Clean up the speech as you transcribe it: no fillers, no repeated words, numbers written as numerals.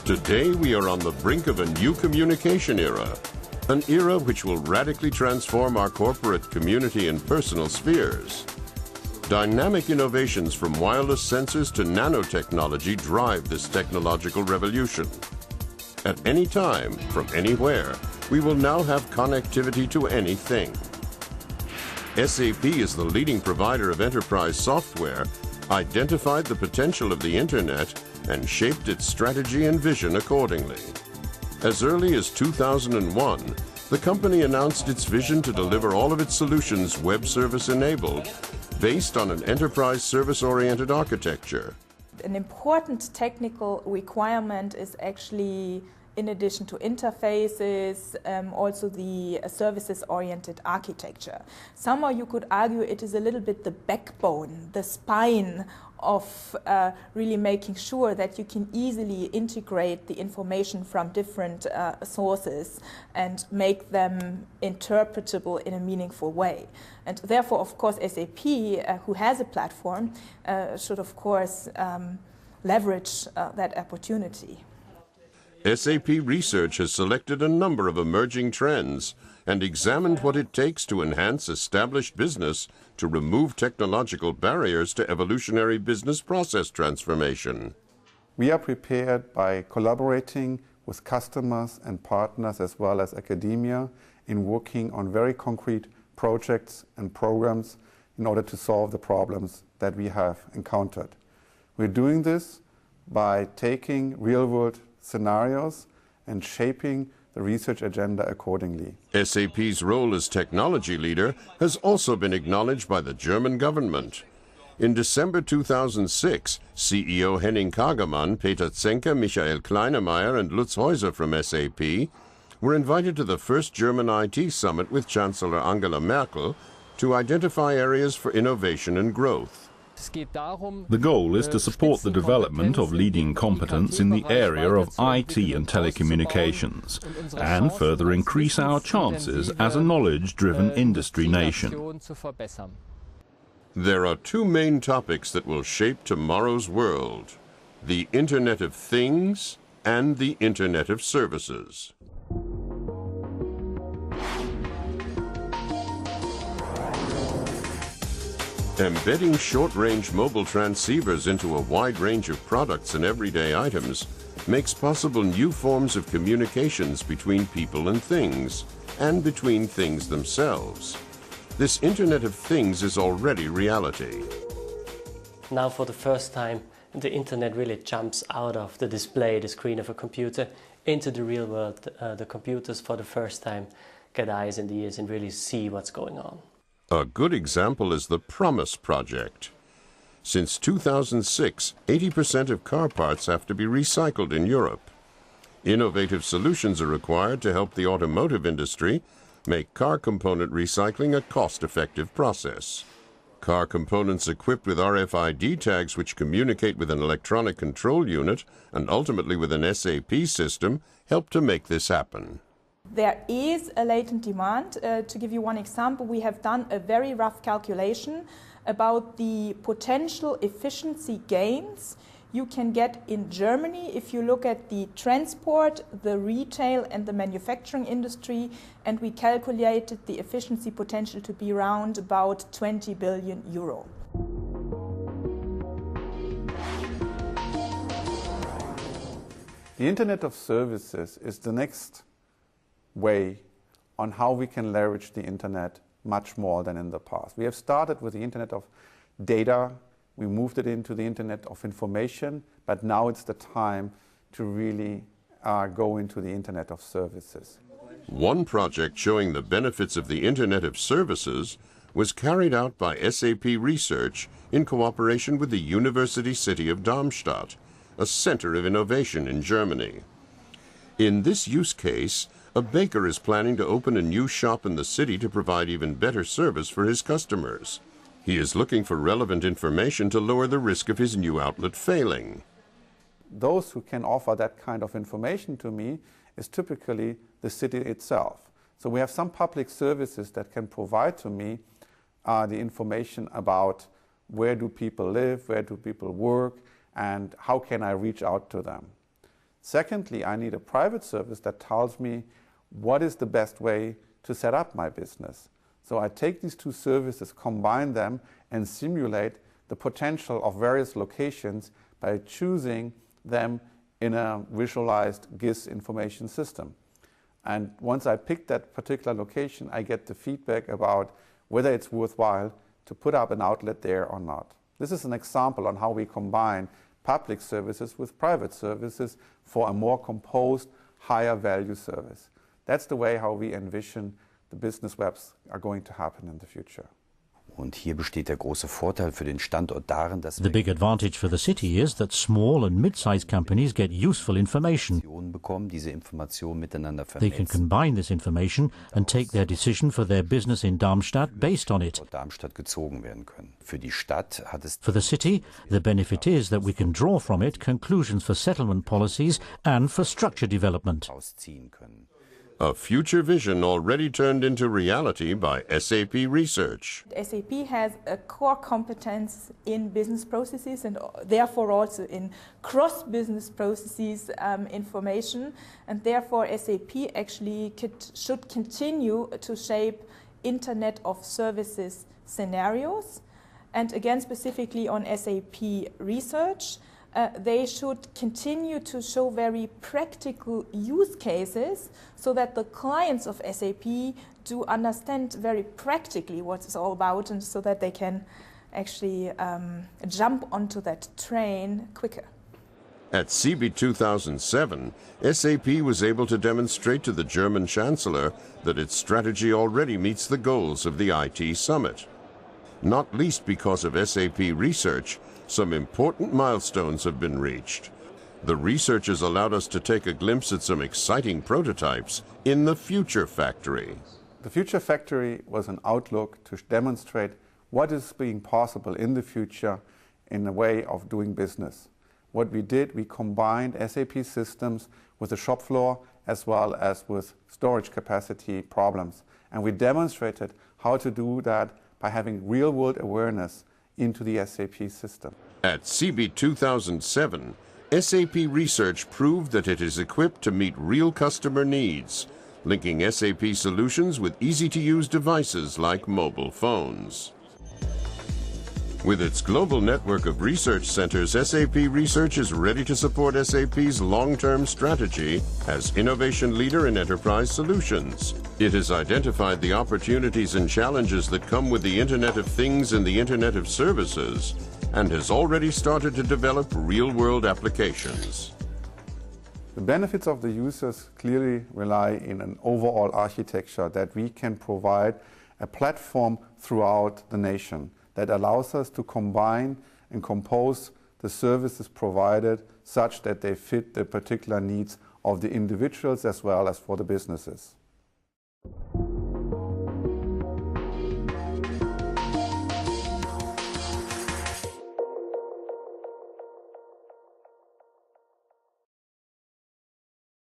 Today we are on the brink of a new communication era, an era which will radically transform our corporate, community, and personal spheres. Dynamic innovations from wireless sensors to nanotechnology drive this technological revolution. At any time, from anywhere, we will now have connectivity to anything. SAP is the leading provider of enterprise software, identified the potential of the Internet, and shaped its strategy and vision accordingly. As early as 2001, the company announced its vision to deliver all of its solutions web service enabled, based on an enterprise service-oriented architecture. An important technical requirement is actually, in addition to interfaces, also the services-oriented architecture. Somehow you could argue it is a little bit the backbone, the spine of really making sure that you can easily integrate the information from different sources and make them interpretable in a meaningful way. And therefore, of course, SAP, who has a platform, should, of course, leverage that opportunity. SAP Research has selected a number of emerging trends and examined what it takes to enhance established business to remove technological barriers to evolutionary business process transformation. We are prepared by collaborating with customers and partners as well as academia in working on very concrete projects and programs in order to solve the problems that we have encountered. We're doing this by taking real-world scenarios and shaping the research agenda accordingly. SAP's role as technology leader has also been acknowledged by the German government. In December 2006, CEO Henning Kagermann, Peter Zenker, Michael Kleinemeier, and Lutz Häuser from SAP were invited to the first German IT summit with Chancellor Angela Merkel to identify areas for innovation and growth. The goal is to support the development of leading competence in the area of IT and telecommunications, and further increase our chances as a knowledge-driven industry nation. There are two main topics that will shape tomorrow's world: the Internet of Things and the Internet of Services. Embedding short-range mobile transceivers into a wide range of products and everyday items makes possible new forms of communications between people and things, and between things themselves. This Internet of Things is already reality. Now for the first time, the Internet really jumps out of the display, the screen of a computer, into the real world. The computers for the first time get eyes and ears and really see what's going on. A good example is the PROMISE project. Since 2006, 80% of car parts have to be recycled in Europe. Innovative solutions are required to help the automotive industry make car component recycling a cost-effective process. Car components equipped with RFID tags which communicate with an electronic control unit and ultimately with an SAP system help to make this happen. There is a latent demand. To give you one example, we have done a very rough calculation about the potential efficiency gains you can get in Germany if you look at the transport, the retail and the manufacturing industry, and we calculated the efficiency potential to be around about 20 billion euro. The Internet of Services is the next way on how we can leverage the Internet much more than in the past. We have started with the Internet of Data, we moved it into the Internet of Information, but now it's the time to really go into the Internet of Services. One project showing the benefits of the Internet of Services was carried out by SAP Research in cooperation with the University City of Darmstadt, a center of innovation in Germany. In this use case, a baker is planning to open a new shop in the city to provide even better service for his customers. He is looking for relevant information to lower the risk of his new outlet failing. Those who can offer that kind of information to me is typically the city itself. So we have some public services that can provide to me the information about where do people live, where do people work, and how can I reach out to them. Secondly, I need a private service that tells me what is the best way to set up my business. So I take these two services, combine them, and simulate the potential of various locations by choosing them in a visualized GIS information system. And once I pick that particular location, I get the feedback about whether it's worthwhile to put up an outlet there or not. This is an example on how we combine public services with private services for a more composed, higher value service. That's the way how we envision the business webs are going to happen in the future. Und hier besteht der große Vorteil für den Standort darin, dass the big advantage for the city is that small and mid-sized companies get useful information. bekommen, diese Informationen miteinander They can vernetzen. combine this information and take their decision for their business in Darmstadt based on it. Aus Darmstadt gezogen werden können. Für die Stadt hat es For the city, the benefit is that we can draw from it conclusions for settlement policies and for structure development. ausziehen können. A future vision already turned into reality by SAP Research. SAP has a core competence in business processes and therefore also in cross-business processes information, and therefore SAP actually should continue to shape Internet of Services scenarios. And again, specifically on SAP Research, they should continue to show very practical use cases so that the clients of SAP do understand very practically what it's all about, and so that they can actually jump onto that train quicker. At CeBIT 2007, SAP was able to demonstrate to the German Chancellor that its strategy already meets the goals of the IT Summit. Not least because of SAP Research, some important milestones have been reached. The research has allowed us to take a glimpse at some exciting prototypes in the Future Factory. The Future Factory was an outlook to demonstrate what is being possible in the future in a way of doing business. What we did, we combined SAP systems with the shop floor as well as with storage capacity problems. And we demonstrated how to do that by having real-world awareness into the SAP system. At CeBIT 2007, SAP Research proved that it is equipped to meet real customer needs, linking SAP solutions with easy-to-use devices like mobile phones. With its global network of research centers, SAP Research is ready to support SAP's long-term strategy as innovation leader in enterprise solutions. It has identified the opportunities and challenges that come with the Internet of Things and the Internet of Services, and has already started to develop real-world applications. The benefits of the users clearly rely in an overall architecture that we can provide a platform throughout the nation that allows us to combine and compose the services provided such that they fit the particular needs of the individuals as well as for the businesses.